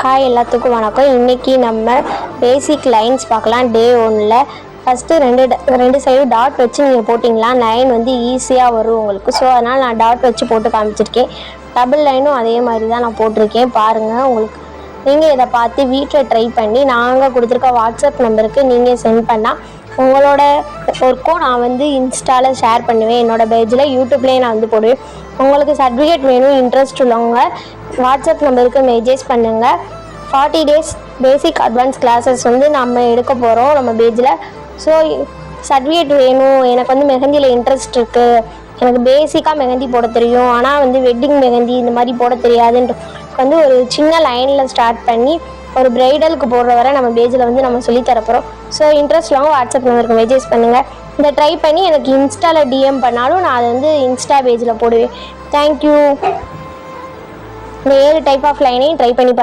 Hi எல்லாத்துக்கும் வணக்கம். இன்றைக்கி நம்ம பேசிக் லைன்ஸ் பார்க்கலாம். டே 1ல் ஃபஸ்ட்டு ரெண்டு சைடும் டாட் வச்சு நீங்கள் போட்டிங்களா லைன் வந்து ஈஸியாக வரும் உங்களுக்கு. ஸோ அதனால் நான் டாட் வச்சு போட்டு காமிச்சிருக்கேன். டபுள் லைனும் அதே மாதிரி தான் நான் போட்டிருக்கேன். பாருங்கள், உங்களுக்கு நீங்கள் இதை பார்த்து வீட்டில் ட்ரை பண்ணி நாங்கள் கொடுத்துருக்க வாட்ஸ்அப் நம்பருக்கு நீங்கள் சென்ட் பண்ணால் உங்களோட ஒர்க்கும் நான் வந்து இன்ஸ்டாவில் ஷேர் பண்ணுவேன். என்னோடய பேஜில் யூடியூப்லேயே நான் வந்து போடுவேன். உங்களுக்கு சர்டிஃபிகேட் வேணும் இன்ட்ரெஸ்ட் உள்ளவங்க வாட்ஸ்அப் நம்பருக்கு மெசேஜ் பண்ணுங்கள். 40 days பேசிக் அட்வான்ஸ் கிளாஸஸ் வந்து நம்ம எடுக்க போகிறோம் நம்ம பேஜில். ஸோ சர்டிஃபிகேட் வேணும், எனக்கு வந்து மெஹந்தியில் இன்ட்ரெஸ்ட் இருக்குது, எனக்கு பேசிக்காக மெஹந்தி போட தெரியும், ஆனால் வந்து வெட்டிங் மெஹந்தி இந்த மாதிரி போட தெரியாதுன்ற வந்து ஒரு சின்ன லைனில் ஸ்டார்ட் பண்ணி ஒரு ப்ரைடலுக்கு போடுற வரை நம்ம பேஜில் வந்து நம்ம சொல்லித்தரப்போகிறோம். ஸோ இன்ட்ரெஸ்ட் இல்லாமல் வாட்ஸ்அப் நம்பருக்கு மெசேஜ் பண்ணுங்கள். இதை ட்ரை பண்ணி எனக்கு இன்ஸ்டாவில் டிஎம் பண்ணாலும் நான் அதை வந்து இன்ஸ்டா பேஜில் போடுவேன். தேங்க்யூ. இந்த 7 டைப் ஆஃப் லைனையும் ட்ரை பண்ணி